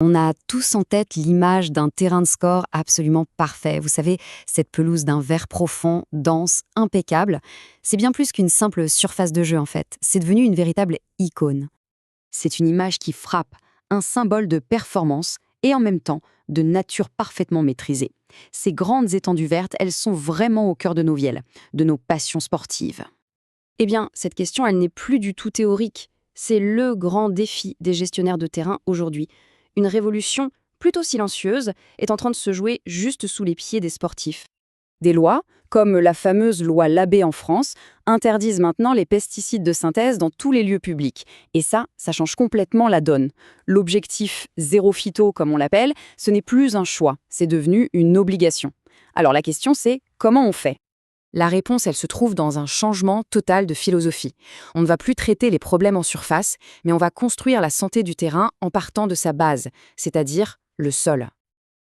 On a tous en tête l'image d'un terrain de sport absolument parfait. Vous savez, cette pelouse d'un vert profond, dense, impeccable. C'est bien plus qu'une simple surface de jeu en fait. C'est devenu une véritable icône. C'est une image qui frappe, un symbole de performance et en même temps de nature parfaitement maîtrisée. Ces grandes étendues vertes, elles sont vraiment au cœur de nos vielles, de nos passions sportives. Eh bien, cette question, elle n'est plus du tout théorique. C'est le grand défi des gestionnaires de terrain aujourd'hui. Une révolution plutôt silencieuse est en train de se jouer juste sous les pieds des sportifs. Des lois, comme la fameuse loi Labbé en France, interdisent maintenant les pesticides de synthèse dans tous les lieux publics. Et ça change complètement la donne. L'objectif zéro phyto, comme on l'appelle, ce n'est plus un choix, c'est devenu une obligation. Alors la question c'est, comment on fait ? La réponse, elle se trouve dans un changement total de philosophie. On ne va plus traiter les problèmes en surface, mais on va construire la santé du terrain en partant de sa base, c'est-à-dire le sol.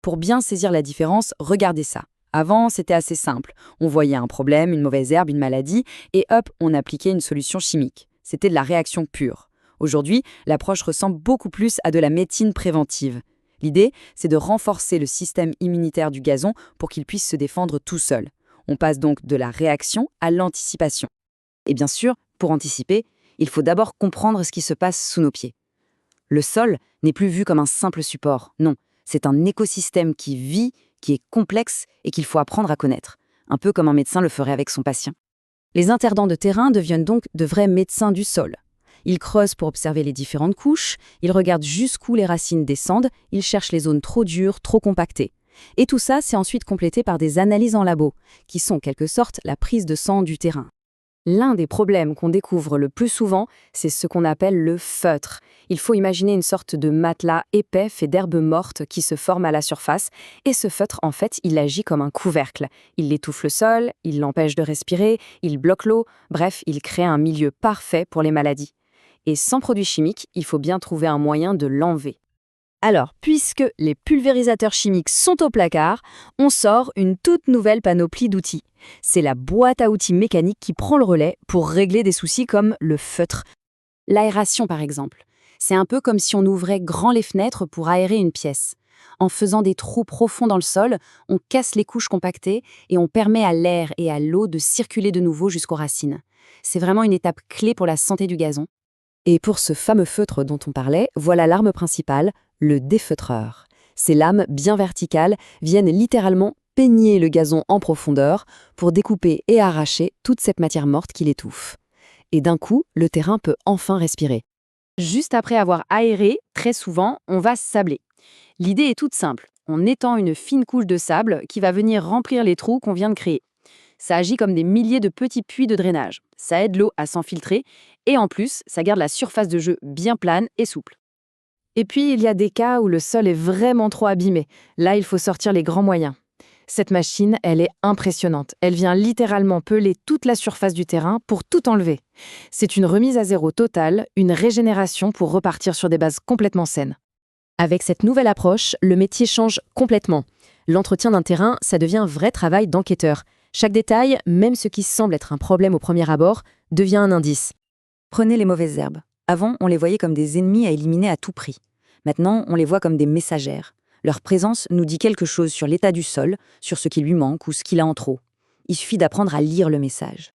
Pour bien saisir la différence, regardez ça. Avant, c'était assez simple. On voyait un problème, une mauvaise herbe, une maladie, et hop, on appliquait une solution chimique. C'était de la réaction pure. Aujourd'hui, l'approche ressemble beaucoup plus à de la médecine préventive. L'idée, c'est de renforcer le système immunitaire du gazon pour qu'il puisse se défendre tout seul. On passe donc de la réaction à l'anticipation. Et bien sûr, pour anticiper, il faut d'abord comprendre ce qui se passe sous nos pieds. Le sol n'est plus vu comme un simple support. Non, c'est un écosystème qui vit, qui est complexe et qu'il faut apprendre à connaître. Un peu comme un médecin le ferait avec son patient. Les interdents de terrain deviennent donc de vrais médecins du sol. Ils creusent pour observer les différentes couches, ils regardent jusqu'où les racines descendent, ils cherchent les zones trop dures, trop compactées. Et tout ça, c'est ensuite complété par des analyses en labo, qui sont en quelque sorte la prise de sang du terrain. L'un des problèmes qu'on découvre le plus souvent, c'est ce qu'on appelle le feutre. Il faut imaginer une sorte de matelas épais fait d'herbes mortes qui se forme à la surface, et ce feutre, en fait, il agit comme un couvercle. Il étouffe le sol, il l'empêche de respirer, il bloque l'eau, bref, il crée un milieu parfait pour les maladies. Et sans produits chimiques, il faut bien trouver un moyen de l'enlever. Alors, puisque les pulvérisateurs chimiques sont au placard, on sort une toute nouvelle panoplie d'outils. C'est la boîte à outils mécanique qui prend le relais pour régler des soucis comme le feutre. L'aération, par exemple. C'est un peu comme si on ouvrait grand les fenêtres pour aérer une pièce. En faisant des trous profonds dans le sol, on casse les couches compactées et on permet à l'air et à l'eau de circuler de nouveau jusqu'aux racines. C'est vraiment une étape clé pour la santé du gazon. Et pour ce fameux feutre dont on parlait, voilà l'arme principale, le défeutreur. Ces lames bien verticales viennent littéralement peigner le gazon en profondeur pour découper et arracher toute cette matière morte qui l'étouffe. Et d'un coup, le terrain peut enfin respirer. Juste après avoir aéré, très souvent, on va sabler. L'idée est toute simple. On étend une fine couche de sable qui va venir remplir les trous qu'on vient de créer. Ça agit comme des milliers de petits puits de drainage. Ça aide l'eau à s'infiltrer et en plus, ça garde la surface de jeu bien plane et souple. Et puis, il y a des cas où le sol est vraiment trop abîmé. Là, il faut sortir les grands moyens. Cette machine, elle est impressionnante. Elle vient littéralement peler toute la surface du terrain pour tout enlever. C'est une remise à zéro totale, une régénération pour repartir sur des bases complètement saines. Avec cette nouvelle approche, le métier change complètement. L'entretien d'un terrain, ça devient un vrai travail d'enquêteur. Chaque détail, même ce qui semble être un problème au premier abord, devient un indice. Prenez les mauvaises herbes. Avant, on les voyait comme des ennemis à éliminer à tout prix. Maintenant, on les voit comme des messagères. Leur présence nous dit quelque chose sur l'état du sol, sur ce qui lui manque ou ce qu'il a en trop. Il suffit d'apprendre à lire le message.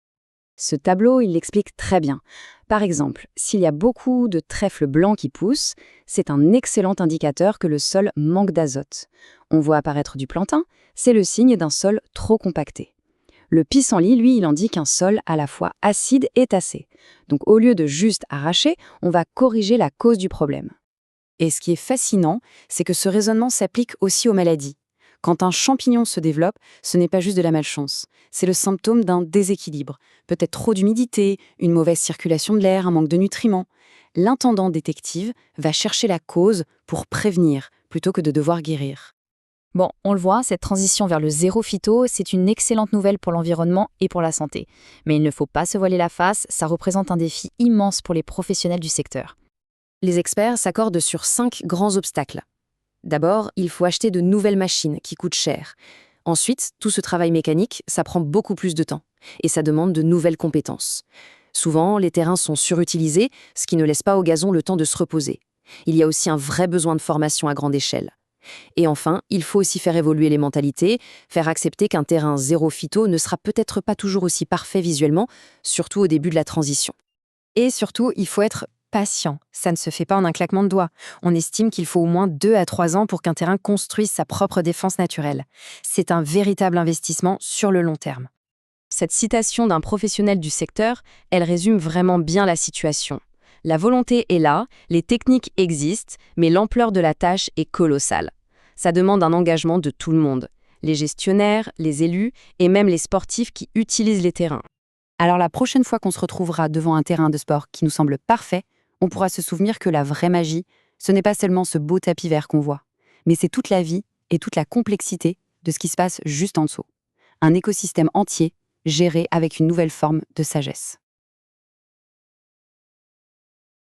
Ce tableau, il l'explique très bien. Par exemple, s'il y a beaucoup de trèfles blancs qui poussent, c'est un excellent indicateur que le sol manque d'azote. On voit apparaître du plantain, c'est le signe d'un sol trop compacté. Le pissenlit, lui, il indique un sol à la fois acide et tassé. Donc au lieu de juste arracher, on va corriger la cause du problème. Et ce qui est fascinant, c'est que ce raisonnement s'applique aussi aux maladies. Quand un champignon se développe, ce n'est pas juste de la malchance. C'est le symptôme d'un déséquilibre. Peut-être trop d'humidité, une mauvaise circulation de l'air, un manque de nutriments. L'intendant détective va chercher la cause pour prévenir, plutôt que de devoir guérir. Bon, on le voit, cette transition vers le zéro phyto, c'est une excellente nouvelle pour l'environnement et pour la santé. Mais il ne faut pas se voiler la face, ça représente un défi immense pour les professionnels du secteur. Les experts s'accordent sur 5 grands obstacles. D'abord, il faut acheter de nouvelles machines qui coûtent cher. Ensuite, tout ce travail mécanique, ça prend beaucoup plus de temps et ça demande de nouvelles compétences. Souvent, les terrains sont surutilisés, ce qui ne laisse pas au gazon le temps de se reposer. Il y a aussi un vrai besoin de formation à grande échelle. Et enfin, il faut aussi faire évoluer les mentalités, faire accepter qu'un terrain zéro phyto ne sera peut-être pas toujours aussi parfait visuellement, surtout au début de la transition. Et surtout, il faut être patient. Ça ne se fait pas en un claquement de doigts. On estime qu'il faut au moins 2 à 3 ans pour qu'un terrain construise sa propre défense naturelle. C'est un véritable investissement sur le long terme. Cette citation d'un professionnel du secteur, elle résume vraiment bien la situation. La volonté est là, les techniques existent, mais l'ampleur de la tâche est colossale. Ça demande un engagement de tout le monde, les gestionnaires, les élus et même les sportifs qui utilisent les terrains. Alors la prochaine fois qu'on se retrouvera devant un terrain de sport qui nous semble parfait, on pourra se souvenir que la vraie magie, ce n'est pas seulement ce beau tapis vert qu'on voit, mais c'est toute la vie et toute la complexité de ce qui se passe juste en dessous. Un écosystème entier, géré avec une nouvelle forme de sagesse.